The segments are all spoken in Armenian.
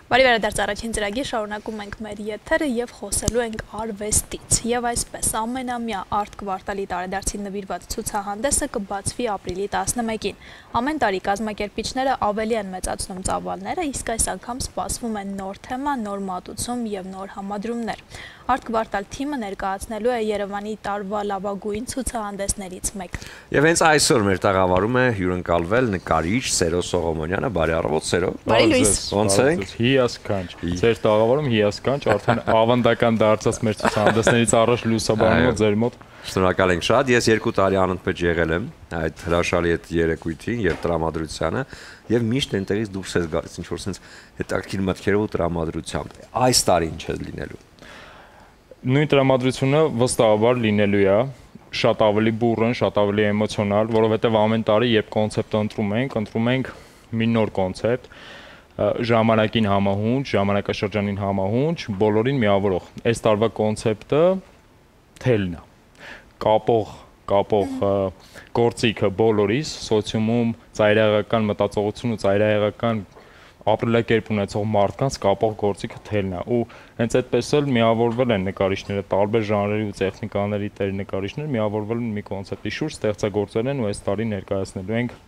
Բարի վերադարձ առաջին ծրագիր, շարունակում ենք մեր եթերը և խոսելու ենք արվեստից։ Եվ այսպես, ամենամյա արտ կվարտալի տարեդարձին նվիրված ցուցահանդեսը կբացվի ապրիլի 11-ին։ Ամեն տարի կազմակերպիչները ավելի են մեծացնում ծավալները, իսկ այս անգամ սպասվում են նոր թեմա, նոր մատուցում և նոր համադրումներ։ Արտ կվարտալ թիմը ներկայացնելու է Երևանի տարվա լավագույն ցուցահանդեսներից մեկը։ Եվ հենց այսօր մեր տաղավարում է հյուրընկալվել նկարիչ Սերո Սողոմոնյանը, բարի առավոտ Սերո։ Բարի լույս։ Ոնց եք։ Հիասքանչ։ Ձեր տաղավարում հիասքանչ, արդեն ավանդական դարձած մեր ցուցահանդեսներից առաջ լուսաբանումը ձեր մոտ։ Շնորհակալ ենք շատ։ Ես 2 տարի անընդմեջ եղել եմ այդ հրաշալի այդ երեկույթին եւ տրամադրությանը եւ միշտ այնտեղից դուրս ես գալիս ինչ-որ sense հետաքրքիր մտքերով ու տրամադրությամբ։ Այս տարի ինչ է լինելու։ Նույն տրամադրությունը վստահաբար լինելու է, շատ ավելի բուրըն, շատ ավելի էմոցիոնալ, որովհետեւ ամեն տարի երբ կոնցեպտը ընտրում ենք մի նոր կոնցեպտ, ժամանակին համահունչ, ժամանակաշրջանին համահունչ, բոլորին միավորող։ Այս տարվա կոնցեպտը թելն է։ Կապող գործիքը բոլորիս, սոցիումում ծայրահեղական մտածողություն ու ծայրահեղական ապրելակերպ ունեցող մարդկանց կապող գործիքը թելն է։ Ու հենց այդպես էլ միավորվել են նկարիչները, տարբեր ժանրերի ու տեխնիկաների տեր նկարիչներ միավորվել են մի կոնցեպտի շուրջ, ստեղծագործել են ու այս տարի ներկայացնելու ենք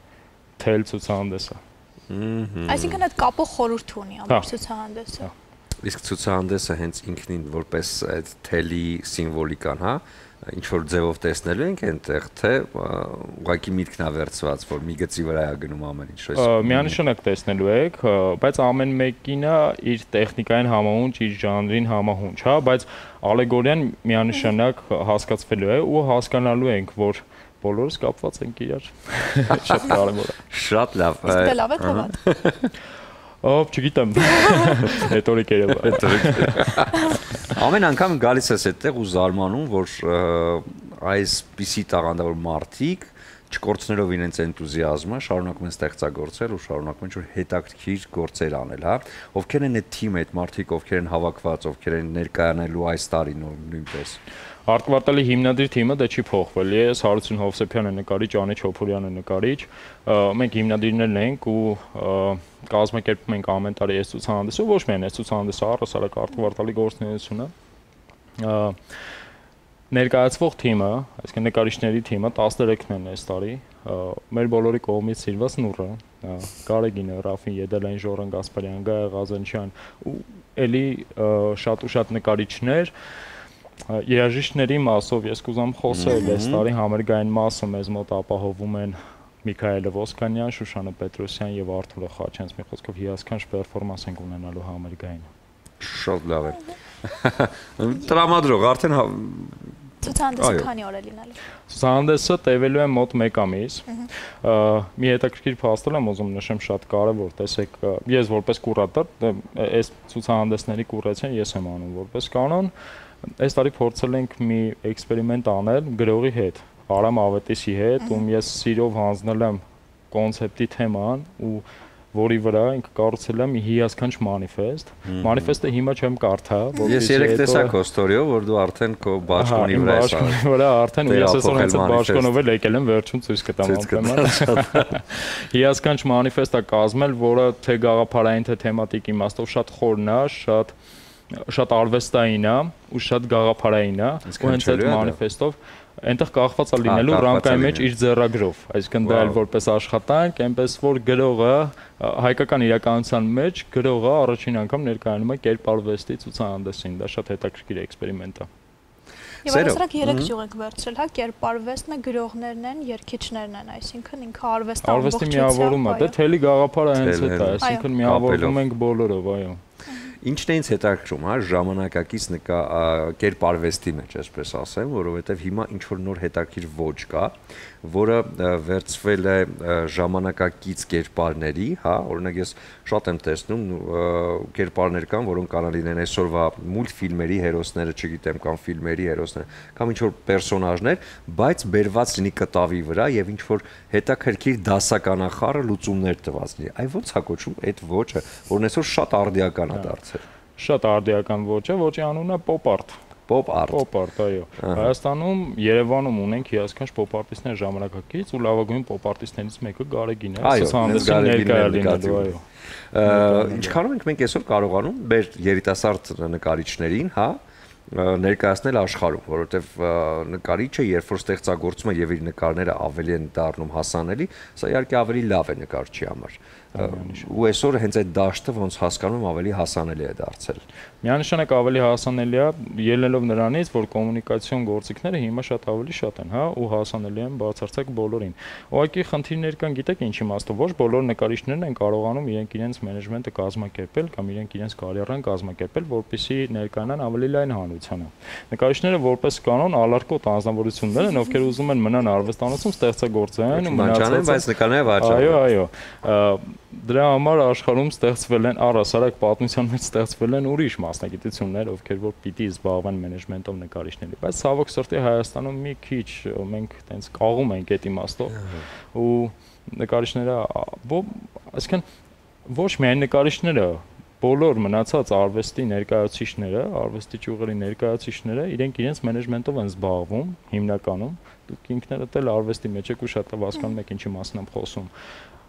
թել ցուցահանդեսը։ Այսինքն այդ կապող խորհուրդ ունի ամբողջ ցուցահանդեսը։ Իսկ ցուցահանդեսը հենց ինքնին որպես այդ թելի սիմվոլիկան, հա, ինչ որ ձևով տեսնելու ենք այնտեղ, թե ուղղակի միտքն է վերցված, որ մի գծի վրա է գնում ամեն ինչ։ Միանշանակ տեսնելու եք, բայց ամեն մեկինը իր տեխնիկային համահունչ, իր ժանրին համահունչ, հա, բայց ալեգորիան միանշանակ հասկացվելու է ու հասկանալու ենք, որ բոլորս կապված ենք իրար։ Շատ կարևոր է։ Շատ լավ։ Իսկ դե լավ է թե վատ։ Չգիտեմ։ Հետորիկ երևա։ Ամեն անգամ գալիս ես այդտեղ ու զարմանում, որ այսպիսի տաղանդավոր մարդիկ չկորցնելով իրենց էնտուզիազմը, շարունակում են ստեղծագործել ու շարունակում են հետաքրքիր գործեր անել, հա։ Ովքեր են այդ թիմը, այդ մարդիկ, ովքեր են հավաքված, ովքեր են ներկայանելու այս տարի նույնպես։ Արտ կվարտալի հիմնադիր թիմը դե չի փոխվել։ Ես Հարություն Հովսեփյանը նկարիչ, Անի Չոփուրյանը նկարիչ։ Մենք հիմնադիրներն ենք ու կազմակերպում ենք ամեն տարի այս ցուցահանդեսը, ոչ միայն այս ցուցահանդեսը, առհասարակ Արտ կվարտալի գործունեությունը։ Ներկայացվող թիմը, այսինքն նկարիչների թիմը 13-ն են այս տարի։ Մեր բոլորի կողմից սիրված Նուրը, Գարեգինը, Ռաֆին Եդելային, Ժորան Գասպարյան, Գայա Ղազանչյան ու էլի շատ ու շատ նկարիչներ։ Երաժիշտների մասով ես կուզեմ խոսել, այս տարի համերգային մասը մեզ մոտ ապահովում են Միքայելը Ոսկանյան, Շուշանը Պետրոսյան եւ Արթուրը Խաչյանց, մի խոսքով հիասքանչ պերֆորմանս ենք ունենալու համերգային։ Շատ լավ է։ Տրամադրող արդեն Ցուցահանդեսը քանի օր է լինելու։ Ցուցահանդեսը տևելու է մոտ 1 ամիս։ Մի հետաքրքիր փաստել եմ ուզում նշեմ, շատ կարևոր, տեսեք, ես որպես կուրատոր, այս ցուցահանդեսների կուրացիան ես եմ անում որպես կանոն։ Այս տարի փորձել ենք մի էքսպերիմենտ անել գրողի հետ, Արամ Ավետիսի հետ, ում ես սիրով հանձնել եմ կոնցեպտի թեման ու որի վրա ինքը կառուցել եմ հիասքանչ մանիֆեստ։ Մանիֆեստը հիմա չեմ կարդա, Ես երեք տեսա քո ստորիով, որ դու արդեն քո բաշխոնի վրա ես արել։ Բաշխոնի վրա արդեն ու ես այսօր հենց այդ բաշխոնով էլ եկել եմ վերջում ցույց կտամ ամենը։ Հիասքանչ մանիֆեստ է կազմել, որը թե գաղափարային, թե թեմատիկ իմաստով շատ խորն է, շատ արվեստային է ու շատ գաղափարային է, ու հենց այդ մանիֆեստով այնտեղ կախված է լինելու ռամկայի մեջ իր ձեռագրով, այսինքն դա էլ որպես աշխատանք, այնպես որ գրողը հայկական իրականության մեջ գրողը առաջին անգամ ներկայանում է կերպարվեստի ցուցահանդեսին, դա շատ հետաքրքիր էքսպերիմենտ է։ Եվ առասարակ 3 ճյուղ եք վերցրել, հա, կերպարվեստն է, գրողներն են, երգիչներն են, այսինքն ինքը արվեստի միավորումը, դե թելի գաղափարը հենց այդ է, այսինքն միավորվում ենք բոլորով, այո։ Ինչն է ինձ հետաքրքրում, հա, ժամանակակից կերպարվեստի մեջ, այսպես ասեմ, որովհետև հիմա ինչ որ նոր հետաքրքիր ոճ կա, որը վերցվել է ժամանակակից կերպարների, հա, օրինակ ես շատ եմ տեսնում կերպարներ կան, որոնք կարող լինեն այսօրվա մուլտֆիլմերի հերոսները, չգիտեմ, կամ ֆիլմերի հերոսները, կամ ինչ որ պերսոնաժներ, բայց բերված լինի կտավի վրա եւ ինչ որ հետաքրքիր դասականախառը լուծումներ տված լինի։ Այ ո՞նց է կոչվում այդ ոճը, որն այսօր շատ արդիական է դարձել։ Շատ արդիական ոճ է, ոճի անունը պոպ արտ։ Pop art, այո։ Հայաստանում Երևանում ունենք հիասքանչ pop artist-ներ ժամանակակից ու լավագույն pop artist-ներից մեկը Գարեգին է, ցուցահանդեսի ներկայ լինելու, այո։ Ինչքանով ենք մենք այսօր կարողանում մեր երիտասարդ նկարիչներին, հա, ներկայացնել աշխարհում, որովհետև նկարիչը երբ որ ստեղծագործում է եւ իր նկարները ավելի են դառնում հասանելի, սա իհարկե ավելի լավ է նկարչի համար։ Ու այսօր հենց այդ դաշտը ոնց հասկանում եմ ավելի հասանելի է դարձել։ Միանշանակ ավելի հասանելի է ելնելով նրանից, որ կոմունիկացիոն գործիքները հիմա շատ ավելի շատ են, հա, ու հասանելի են բացարձակ բոլորին։ Ուղղակի խնդիրներ կան, գիտեք ինչ իմաստով, ոչ բոլոր նկարիչներն են կարողանում իրենց մենեջմենտը կազմակերպել կամ իրենց կարիերան կազմակերպել, որպեսզի ներկայանան ավելի լայն հանրությանը։ Նկարիչները որպես կանոն ալարկոտ անձնավորություններ են, ովքեր ուզում են մնան արվեստանոցում, ստեղծագործեն ու մնացած, բայց նկարները վաճառեն։ Այո, դրա համար աշխարհում ստեղծվել են առհասարակ պատմության մեջ ստեղծվել են ուրիշ մասնագիտություններ, ովքեր որ պիտի զբաղվեն մենեջմենտով նկարիչների, բայց ցավոք սրտի Հայաստանում մի քիչ մենք տենց կաղում ենք այդ իմաստով ու նկարիչները, այսինքն ոչ միայն նկարիչները, բոլոր մնացած արվեստի ներկայացուցիչները, արվեստի ճյուղերի ներկայացուցիչները իրենց մենեջմենտով են զբաղվում հիմնականում, դուք ինքներդ էլ արվեստի մեջ եք ու շատ լավ հասկանում եք ինչի մասին եմ խոսում։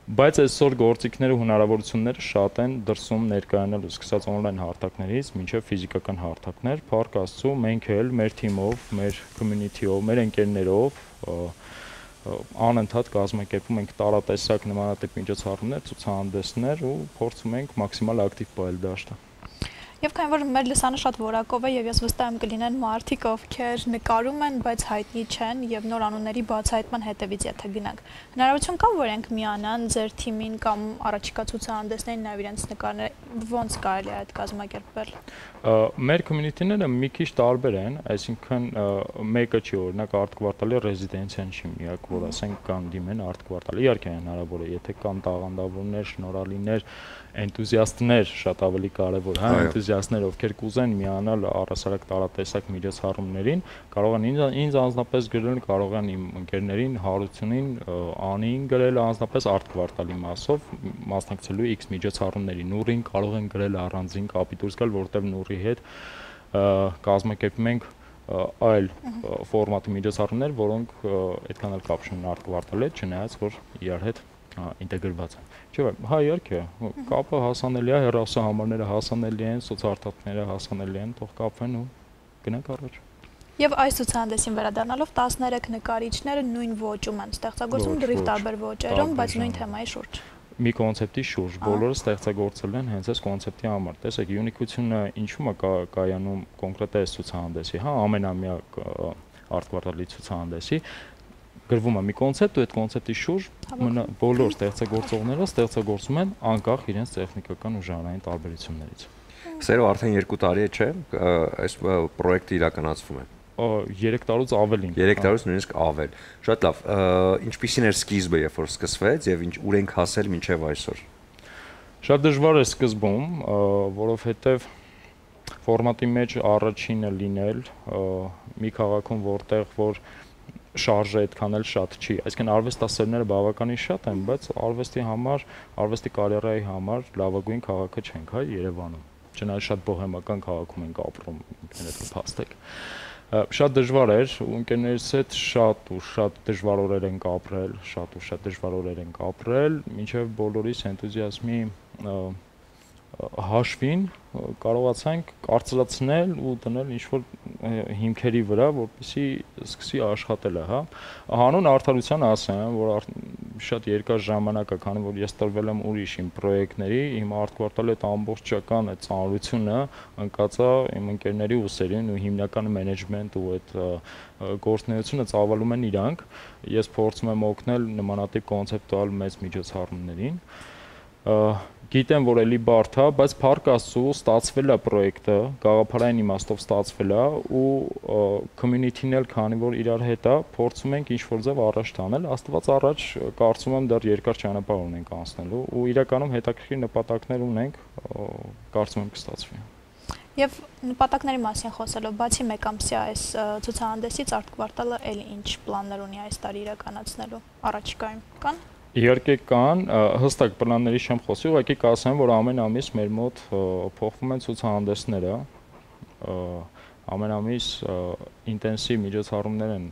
Բայց այսօր գործիքները ու հնարավորությունները շատ են դրսում ներկայանալու, սկսած on-line հարթակներից մինչև ֆիզիկական հարթակներ, փառք Աստծո, մենք էլ մեր թիմով, մեր community-ով, մեր ընկերներով անընդհատ կազմակերպում ենք տարատեսակ նմանատիպ միջոցառումներ, ցուցահանդեսներ ու փորձում ենք մաքսիմալ ակտիվ պահել դաշտը։ Եվ քանի որ մեր լսանը շատ որակով է եւ ես վստահ եմ կլինեն մարդիկ, ովքեր նկարում են, բայց հայտնի չեն եւ նոր անունների բացահայտման հետևից եթե գնանք։ Հնարավորություն կա, որ ենք միանան ձեր թիմին կամ առաջիկա ցուցահանդեսներին նաեւ իրենց նկարները ոնց կարելի է այդ կազմակերպել։ Մեր community-ները մի քիչ տարբեր են, այսինքն մեկը չի օրինակ Art Quartal-ի ռեզիդենցիան չի միակ, որ ասենք կան դիմեն Art Quartal-ի, իհարկե հնարավոր է, եթե կան տաղանդավորներ, շնորհալիներ, էնտուզիաստներ, շատ ավելի կարևոր, հա, էնտուզիաստներ, ովքեր կուզեն միանալ առհասարակ տարատեսակ միջոցառումներին, կարող են ինձ անձնապես գրել, կարող են իմ ընկերներին, Հարությունին, Անին գրել անձնապես Art Quartal-ի մասով, մասնակցելու X միջոցառումների, Նուրին կարող են գրել առանձին կապի դուրս գալ, որտեղ Նուրի հետ կազմակերպում ենք այլ ֆորմատի միջոցառումներ, որոնք այդքան էլ կապ չունեն Art Quartal-ի հետ, չնայած որ իրար հետ ինտեգրված են։ Չէ՞, հա իհարկե, կապը հասանելի է, հեռախոսահամարները հասանելի են, սոցհարթակները հասանելի են, թող կապվեն ու գնանք առաջ։ Եվ այս ցուցահանդեսին վերադառնալով 13 նկարիչները նույն ոճում են ստեղծագործում դրիվ տարբեր ոճերում, բայց նույն թեմայի շուրջ։ Մի կոնցեպտի շուրջ, բոլորը ստեղծագործել են հենց այս կոնցեպտի համար։ Տեսեք, յունիկությունը ինչու՞ է կայանում կոնկրետ այս ցուցահանդեսի, հա, ամենամյա Art Quartal-ի ցուցահանդեսի գրվում է մի կոնցեպտ ու այդ կոնցեպտի շուրջ բոլոր ստեղծագործողները ստեղծագործում են անկախ իրենց տեխնիկական ու ժանրային տարբերություններից։ Սերո արդեն 2 տարի է, չէ՞, այս պրոյեկտը իրականացվում է։ 3 տարուց ավելին։ 3 տարուց նույնիսկ ավել։ Շատ լավ։ Ինչպիսին էր սկիզբը, երբ որ սկսվեց եւ ուր ենք հասել մինչեւ այսօր։ Շատ դժվար է սկզբում, որովհետեւ ֆորմատի մեջ առաջինը լինել մի քաղաքում, որտեղ որ շարժը այդքան էլ շատ չի։ Այսինքն արվեստասերները բավականին շատ են, բայց արվեստի համար, արվեստի կարիերայի համար լավագույն քաղաքը չենք, հա, Երևանում։ Չնայած շատ բոհեմական քաղաքում ենք ապրում, ինքներդ կփաստեք։ Շատ դժվար էր ու ընկերներիս հետ շատ դժվար օրեր ենք ապրել, շատ դժվար օրեր ենք ապրել, մինչև բոլորիս էնտուզիազմի հաշվին կարողացանք կարծրացնել ու դնել ինչ-որ հիմքերի վրա, որպեսզի սկսի աշխատելը, հա։ Հանուն արդարության ասեմ, որ շատ երկար ժամանակ է, քանի որ ես տրվել եմ ուրիշ իմ պրոյեկտների, իմ Art Quartal-ի այդ ամբողջական այդ ծանրությունը ընկած է իմ ընկերների ուսերին ու հիմնական մենեջմենտ ու այդ գործունեությունը ծավալում են իրանք։ Ես փորձում եմ օգնել նմանատիպ կոնցեպտուալ մեծ միջոցառումներին։ Գիտեմ, որ էլի բարդ է, բայց փառք Աստծո ստացվել է պրոյեկտը, գաղափարային իմաստով ստացվել է ու community-ն էլ քանի որ իրար հետ է, փորձում ենք ինչ-որ ձև առաջ տանել, Աստված առաջ կարծում եմ դեռ երկար ճանապարհ ունենք անցնելու ու իրականում հետաքրքիր նպատակներ ունենք, կարծում եմ կստացվի։ Եվ նպատակների մասին խոսելով, բացի մեկ ամսյա այս ցուցահանդեսից Art Quartal-ը էլի ինչ պլաններ ունի այս տարի իրականացնելու առաջիկայում կան։ Իհարկե կան, հստակ պլանների չեմ խոսի, ուղղակի կասեմ, որ ամեն ամիս մեր մոտ փոխվում են ցուցահանդեսները, ամեն ամիս ինտենսիվ միջոցառումներ են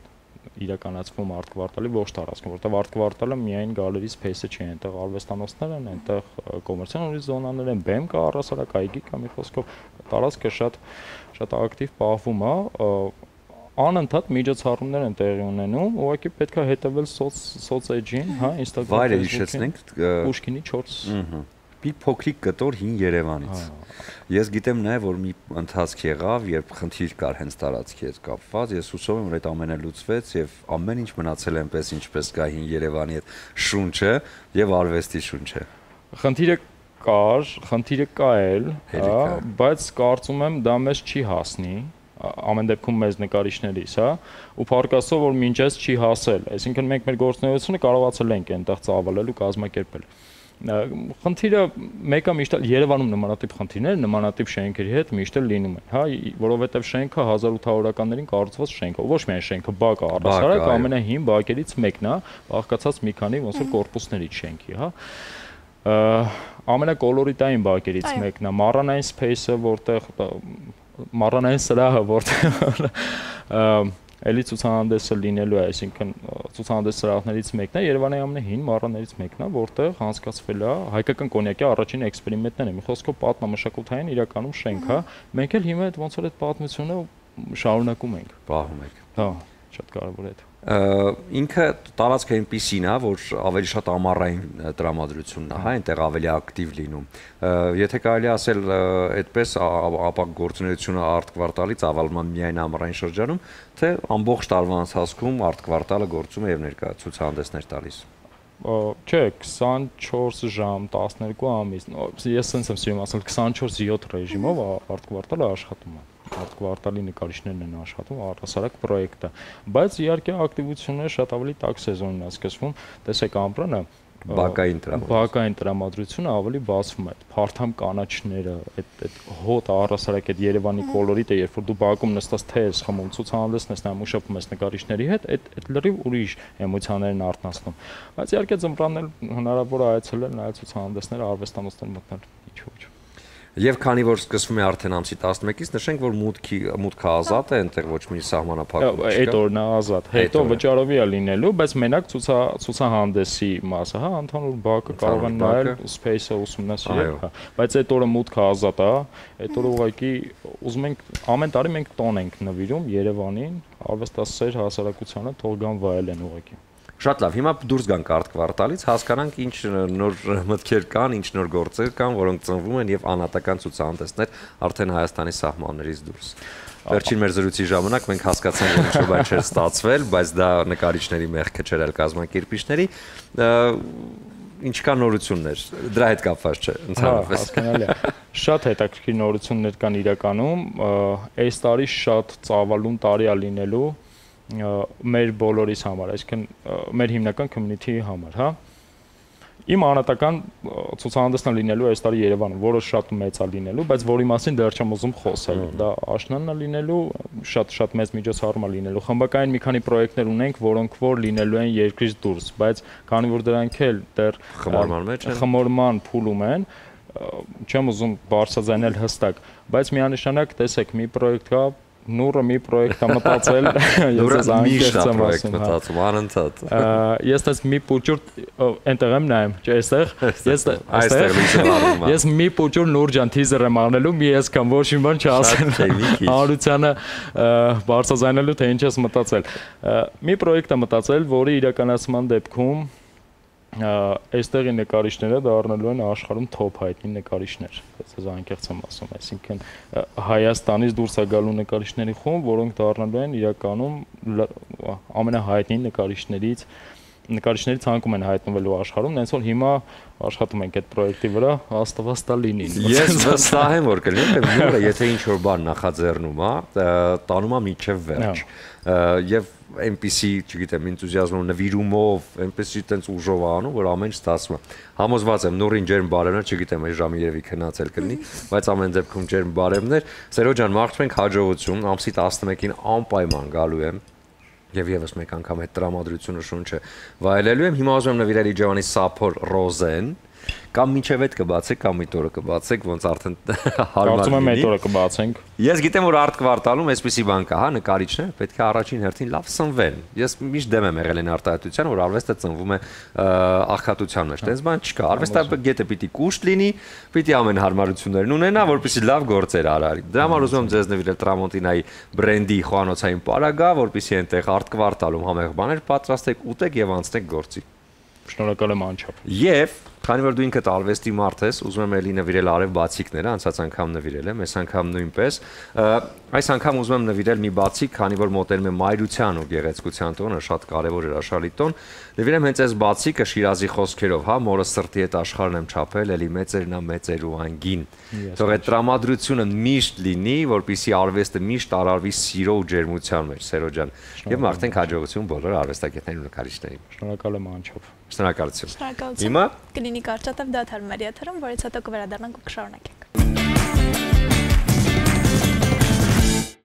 իրականացվում արտկվարտալի ողջ տարածքում, որտեղ արտկվարտալը միայն գալերի սփեյսը չի, այնտեղ արվեստանոցներ են, այնտեղ կոմերցիոն զոնաներ են, բեմ կա, առհասարակ այգի կա, մի խոսքով տարածքը շատ ակտիվ պահվում է, անընդհատ միջոցառումներ են տեղի ունենում, ուղղակի պետք է հետևել սոցեջին, հա, Instagram, վայրը հիշեցնենք Պուշկինի 4 մի փոքրիկ կտոր հին Երևանից։ Ես գիտեմ նաև որ մի ընթացք եղավ, երբ խնդիր կար հենց տարածքի հետ կապված, ես հուսով եմ որ այդ ամենը լուծվեց եւ ամեն ինչ մնացել այնպես ինչպես կա հին Երևանի այդ շունչը եւ արվեստի շունչը։ Խնդիրը կա էլ, բայց կարծում եմ դա մեզ չի հասնի, ամեն դեպքում մեզ նկարիչներից, հա, ու փառք որ մինչ այս չի հասել, այսինքն մենք մեր գործունեությունը կարողացել ենք այնտեղ ծավալել ու կազմակերպել։ Խնդիրը մեկը միշտ Երևանում նմանատիպ խնդիրներ, նմանատիպ շենքերի հետ միշտ լինում են, հա, որովհետև շենքը 1800-ականներին կառուցված շենք է, ոչ միայն շենքը, բակը, առհասարակ ամենահին բակերից մեկն է, բաղկացած մի քանի ոնց որ կորպուսներից շենքի, հա։ Ամենակոլորիտային բակերից մեկն է, Մառանային սփեյսը, որտեղ Մառանային սրահը, որտեղ Էլի ցուցահանդեսը լինելու է, այսինքն ցուցահանդես սրահներից մեկն է, Երևանի ամենահին մառաններից մեկն է, որտեղ հանցկացվել է հայկական կոնյակի առաջին էքսպերիմենտները, մի խոսքով պատմամշակութային իրականում շենք է, մենք էլ հիմա այդ ոնց որ այդ պատմությունը շարունակում ենք, պահում ենք։ Հա, շատ կարևոր է դա։ Ինքը տարածքը այնպիսին է, որ ավելի շատ ամառային տրամադրությունն է, հա, այնտեղ ավելի ակտիվ լինում։ Եթե կարելի ասել այդպես, ապա գործունեությունը արտկվարտալից ավալման միայն ամառային շրջանում, թե ամբողջ տարվա ընթացքում արտկվարտալը գործում է եւ ներկայացուցահանդեսներ տալիս։ Չէ, 24 ժամ, 12 ամիս, ես sense եմ սիրում ասել 24/7 ռեժիմով արտկվարտալը աշխատում է։ Արտկվարտալի նկարիչներն են աշխատում, առհասարակ պրոյեկտը, բայց իհարկե ակտիվությունները շատ ավելի տաք սեզոնին է սկսվում, տեսեք ամռանը բակային տրամադրությունը ավելի բացվում է, փարթամ կանաչները, այդ հոտ առհասարակ այդ Երևանի կոլորիտը, երբ որ դու բակում նստած թե ես խմում, ցուցահանդեսն ես նայում ու շփվում ես նկարիչների հետ, այդ լրիվ ուրիշ էմոցիաներ են արթնացնում, բայց իհարկե ձմռանն էլ հնարավոր է այցելել, նայել ցուցահանդեսներ, արվեստանոցներ մտնել, ինչ-որ Եվ քանի որ սկսվում է արդեն ամսի 11-ից, նշենք, որ մուտքը ազատ է, այնտեղ ոչ մի սահմանափակում չկա։ Այդ օրն է ազատ։ Հետո վճարովի է լինելու, բայց մենակ ցուցահանդեսի մասը, հա, ընդհանուր բակը կարող են նայել, space-ը ուսումնասիրել, հա։ Բայց այդ օրը մուտքը ազատ է, այդ օրը ուղղակի ուզում ենք ամեն տարի մենք տոն ենք նվիրում Երևանին, արվեստասեր հասարակությանը թող գան վայելեն ուղղակի։ Շատ լավ, հիմա դուրս գանք արտկվարտալից, հասկանանք ինչ նոր մտքեր կան, ինչ նոր գործեր կան, որոնք ծնվում են եւ անհատական ցուցահանդեսներ արդեն Հայաստանի սահմաններից դուրս։ Վերջին մեր զրույցի ժամանակ մենք հասկացանք, որ ինչ-որ բան չէր ստացվել, բայց դա նկարիչների մեղքը չէր, այլ կազմակերպիչների։ Ինչքան նորություններ, դրա հետ կապված չէ, ընդհանրապես։ Հասկանալի է։ Շատ հետաքրքիր նորություններ կան իրականում, այս տարի շատ ծավալուն տարի է լինելու մեր բոլորիս համար, այսինքն մեր հիմնական community-ի համար, հա։ Իմ անհատական ցուցահանդեսն է լինելու այս տարի Երևանում, որը շատ մեծ է լինելու, բայց որի մասին դեռ չեմ ուզում խոսել։ Դա աշնանն է լինելու, շատ մեծ միջոցառում է լինելու։ Խմբակային մի քանի պրոյեկտներ ունենք, որոնք որ լինելու են երկրից դուրս, բայց քանի որ դրանք էլ դեռ խմորման փուլում են, չեմ ուզում բարձրաձայնել հստակ, բայց միանշանակ տեսեք, մի պրոյեկտ կա Նուրը մի պրոյեկտ է մտածել, ես այս պրոյեկտ մտածում անընդհատ։ Ես այս մի պուճուր այնտեղ եմ նայում, չէ, այստեղ։ Ես մի պուճուր Նուր ջան թիզեր եմ անելու, մի այսքան ոչ մի բան չասել։ Հանրությանը բարձրաձայնելու թե ինչ ես մտածել։ Մի պրոյեկտ է մտածել, որի իրականացման դեպքում այստեղի նկարիչները դառնալու են աշխարհում top հայտնի նկարիչներ, ես անկեղծ եմ ասում, այսինքն Հայաստանից դուրս է գալու նկարիչների խումբ, որոնք դառնալու են իրականում ամենահայտնի նկարիչների ցանկում են հայտնվելու աշխարհում, հենց որ հիմա աշխատում ենք այդ պրոյեկտի վրա, աստված տա լինի։ Ես վստահ եմ, որ կլինի, նորը եթե ինչ որ բան նախաձեռնում է, տանում է մինչև վերջ։ Եվ այնպիսի, չգիտեմ, энտուզիազմով, նվիրումով, այնպիսի տենց ուժով անում, որ ամեն ինչ ստացվում է։ Համոզված եմ, Նուրին ջերմ բարևներ, չգիտեմ, այս ժամի երևի քննացել կլինի, բայց ամեն դեպքում ջերմ բարևներ։ Սերո ջան, մաղթում ենք հաջողություն, ամսի 11-ին անպայման գալու եմ։ Եվ եւս մեկ անգամ այդ տրամադրությունը շունչը վայելելու եմ։ Հիմա ուզում եմ նվիրել Իջևանի Սափոր Ռոզեն, Կամ մինչև այդ կբացեք, կամ այդ օրը կբացեք, ոնց արդեն հարմար Կարծում եմ այդ լինի։ օրը կբացենք։ Ես գիտեմ, որ արտ կվարտալում այսպիսի բան կա, հա, նկարիչներ պետք է առաջին հերթին լավ սնվեն։ Ես միշտ դեմ եմ եղել այն արտահայտության, որ արվեստը ծնվում է աղքատության մեջ։ Տենց բան չկա։ Արվեստը գետը պիտի կուշտ լինի, պիտի ամեն հարմարություններն ունենա, որպեսզի լավ գործեր արարի։ Դրա համար ուզում եմ ձեզ նվիրել Տրամոնտինայի բրենդի խոհանոցային պարագա, որպեսզի այնտեղ արտ կվարտալում համեղ բաներ պատրաստեք, ուտեք եւ անցնեք գործի։ Շնորհակալ եմ անչափ։ Եվ քանի որ դու ինքդ արվեստի մարդ ես, ուզում եմ էլի նվիրել արև բացիկները, անցած անգամ նվիրել եմ, այս անգամ նույնպես։ Այս անգամ ուզում եմ նվիրել մի բացիկ, քանի որ մոտենում է մայրության ու գեղեցկության տոնը, շատ կարևոր էր աշխարհի տոն։ Նվիրեմ հենց այս բացիկը Շիրազի խոսքերով, հա, մորը սրտի հետ աշխարհն եմ չափել, էլի մեծերնա մեծեր ու անգին։ Թող այդ տրամադրությունը միշտ լինի, որպեսզի արվեստը միշտ արարվի սիրո ու ջերմության մեջ, Սերո ջան։ Եվ մաղթենք հաջողություն բոլոր արվեստագետներին ու նկարիչներին։ Շնորհակալ եմ անչափ։ Շնորհակալություն։ Շնորհակալություն։ Հիմա կլինի կարճատև դադար մեր եթերում, որից հետո կվերադառնանք ու կշարունակենք։